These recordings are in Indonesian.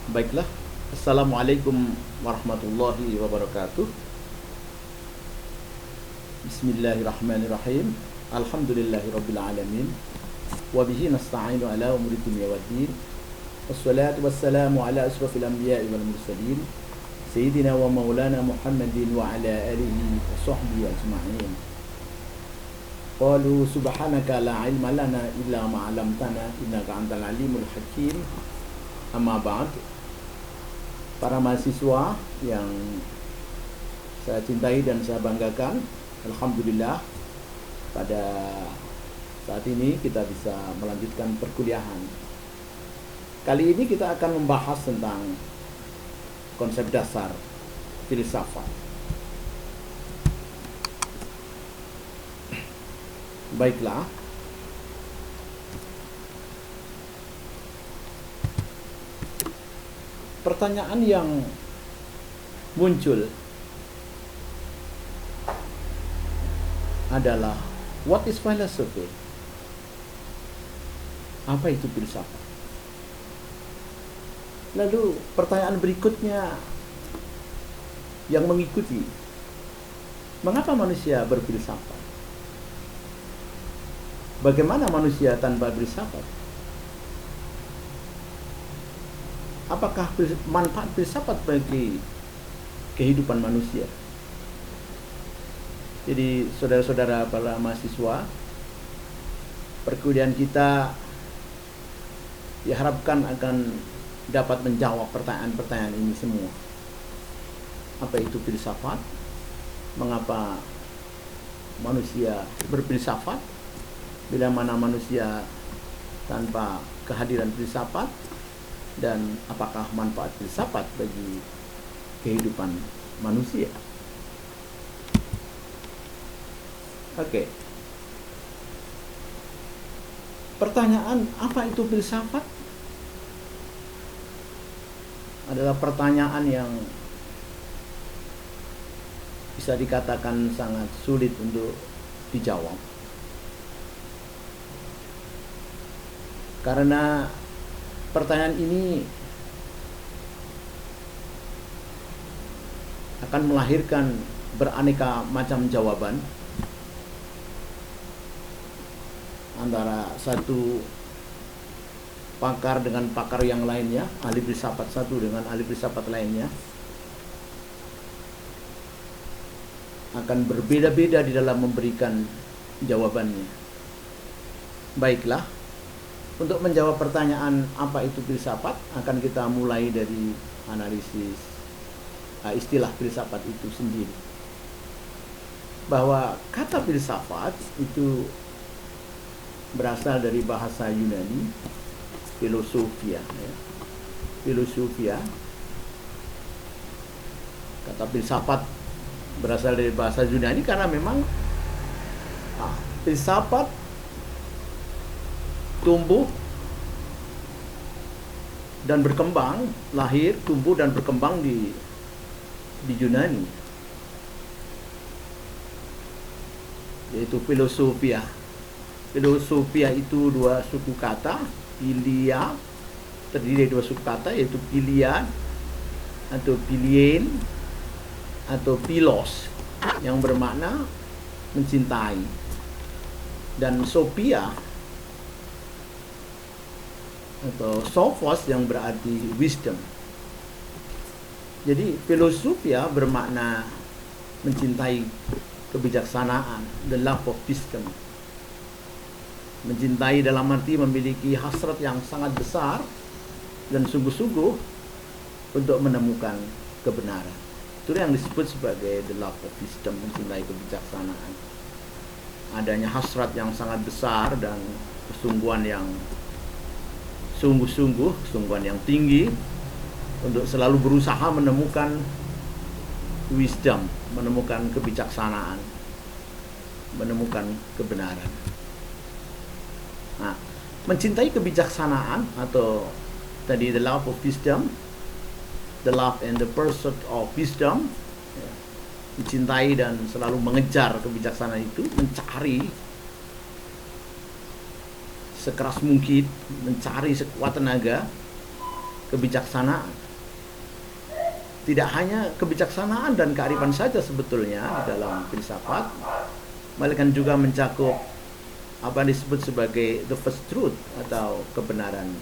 Baiklah, Assalamualaikum warahmatullahi wabarakatuh. Bismillahirrahmanirrahim. Alhamdulillahirabbil alamin. Wa bihi nasta'inu ala umuri dunya waddin. Wassalatu wassalamu ala asrafil anbiya'i wal mursalin Sayyidina wa maulana Muhammadin wa ala alihi wa sahbihi ajma'in. Qalu subhanaka la ilma lana illa ma 'allamtana innaka antal alimul hakim. Amma ba'd. Para mahasiswa yang saya cintai dan saya banggakan, alhamdulillah pada saat ini kita bisa melanjutkan perkuliahan. Kali ini kita akan membahas tentang konsep dasar filsafat. Baiklah, pertanyaan yang muncul adalah what is philosophy? Apa itu filsafat? Lalu pertanyaan berikutnya yang mengikuti, mengapa manusia berfilsafat? Bagaimana manusia tanpa filsafat? Apakah manfaat filsafat bagi kehidupan manusia? Jadi saudara-saudara para mahasiswa, perkuliahan kita diharapkan akan dapat menjawab pertanyaan-pertanyaan ini semua. Apa itu filsafat? Mengapa manusia berfilsafat? Bila mana manusia tanpa kehadiran filsafat? Dan apakah manfaat filsafat bagi kehidupan manusia? Oke. Pertanyaan apa itu filsafat adalah pertanyaan yang bisa dikatakan sangat sulit untuk dijawab. Karena pertanyaan ini akan melahirkan beraneka macam jawaban antara satu pakar dengan pakar yang lainnya, ahli filsafat satu dengan ahli filsafat lainnya, akan berbeda-beda di dalam memberikan jawabannya. Baiklah, untuk menjawab pertanyaan apa itu filsafat, akan kita mulai dari analisis istilah filsafat itu sendiri. Bahwa kata filsafat itu berasal dari bahasa Yunani, filosofia. Filosofia. Kata filsafat berasal dari bahasa Yunani karena memang filsafat tumbuh dan berkembang, lahir, tumbuh dan berkembang di Yunani, yaitu filosofia. Filosofia itu dua suku kata, philia, terdiri dari dua suku kata, yaitu philia atau philien atau philos yang bermakna mencintai, dan sophia atau sophos yang berarti wisdom. Jadi filosofia bermakna mencintai kebijaksanaan, the love of wisdom. Mencintai dalam arti memiliki hasrat yang sangat besar dan sungguh-sungguh untuk menemukan kebenaran. Itu yang disebut sebagai the love of wisdom, mencintai kebijaksanaan. Adanya hasrat yang sangat besar dan kesungguhan yang kesungguhan yang tinggi untuk selalu berusaha menemukan wisdom, menemukan kebijaksanaan, menemukan kebenaran. Nah, mencintai kebijaksanaan atau tadi the love of wisdom, the love and the pursuit of wisdom, mencintai dan selalu mengejar kebijaksanaan itu, mencari sekeras mungkin, mencari sekuat tenaga kebijaksanaan. Tidak hanya kebijaksanaan dan kearifan saja sebetulnya di dalam filsafat, melainkan juga mencakup apa yang disebut sebagai the first truth atau kebenaran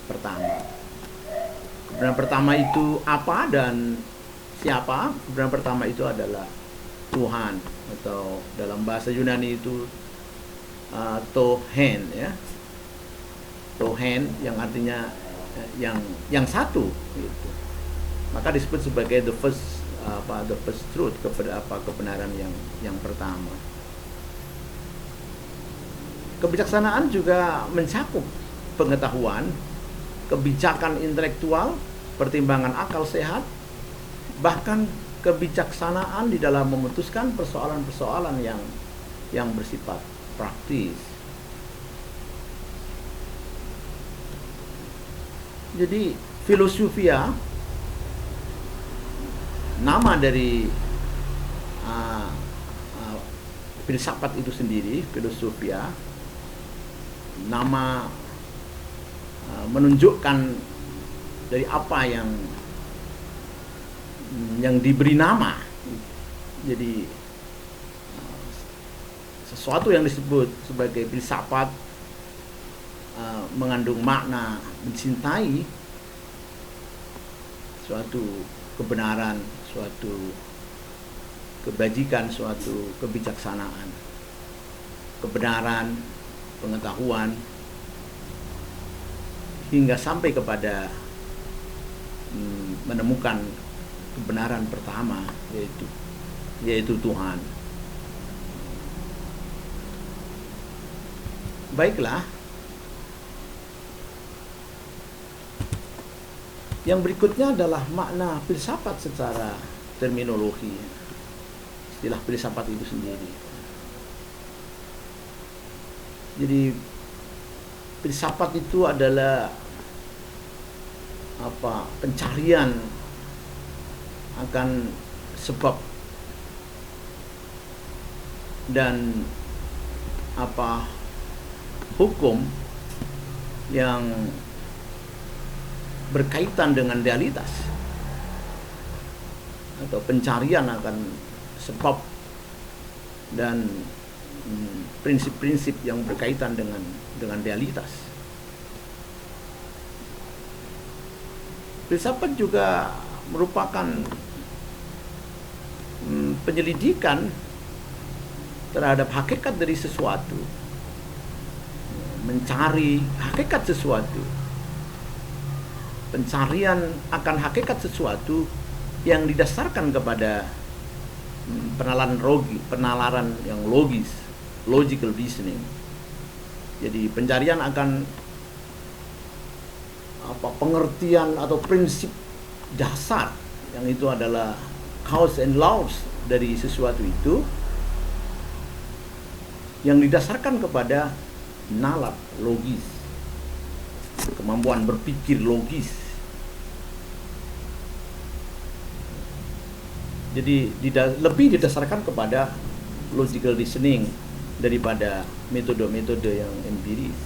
pertama. Kebenaran pertama itu apa dan siapa? Kebenaran pertama itu adalah Tuhan, atau dalam bahasa Yunani itu Tohen, ya. Tohen yang artinya yang satu gitu. Maka disebut sebagai the first truth, kebenaran yang pertama. Kebijaksanaan juga mencakup pengetahuan, kebijakan intelektual, pertimbangan akal sehat, bahkan kebijaksanaan di dalam memutuskan persoalan-persoalan yang bersifat praktis. Jadi filosofia, nama dari filsafat itu sendiri, filosofia, nama menunjukkan dari apa yang diberi nama. Jadi sesuatu yang disebut sebagai filsafat mengandung makna mencintai suatu kebenaran, suatu kebajikan, suatu kebijaksanaan, kebenaran, pengetahuan, hingga sampai kepada menemukan kebenaran pertama, yaitu Tuhan. Baiklah, yang berikutnya adalah makna filsafat secara terminologi, istilah filsafat itu sendiri. Jadi filsafat itu adalah pencarian akan sebab dan hukum yang berkaitan dengan realitas, atau pencarian akan sebab dan prinsip-prinsip yang berkaitan dengan realitas. Filsafat juga merupakan penyelidikan terhadap hakikat dari sesuatu, mencari hakikat sesuatu, pencarian akan hakikat sesuatu yang didasarkan kepada penalaran yang logis, logical reasoning. Jadi pencarian akan pengertian atau prinsip dasar, yang itu adalah cause and laws dari sesuatu itu, yang didasarkan kepada nalar logis, kemampuan berpikir logis. Jadi lebih didasarkan kepada logical reasoning daripada metode-metode yang empiris,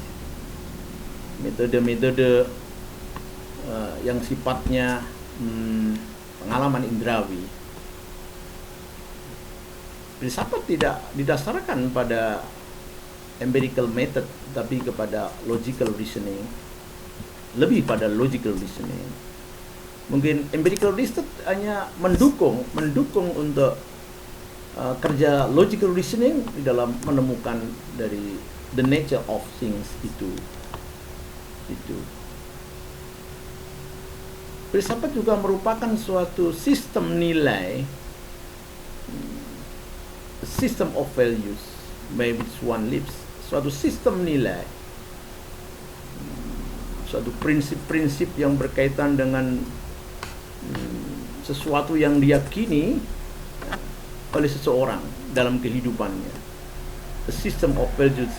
metode-metode yang sifatnya pengalaman indrawi. Filsafat tidak didasarkan pada empirical method, tapi kepada logical reasoning, lebih pada logical reasoning. Mungkin empirical research hanya mendukung untuk kerja logical reasoning di dalam menemukan dari the nature of things itu. Filsafat juga merupakan suatu sistem nilai, system of values by which one lives, suatu sistem nilai, suatu prinsip-prinsip yang berkaitan dengan sesuatu yang diyakini oleh seseorang dalam kehidupannya, a system of values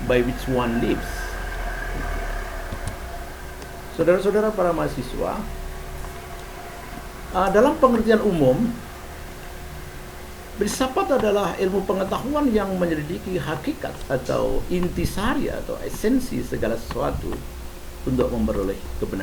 by which one lives. Saudara-saudara para mahasiswa, dalam pengertian umum, filsafat adalah ilmu pengetahuan yang menyelidiki hakikat atau intisari atau esensi segala sesuatu untuk memperoleh kebenaran.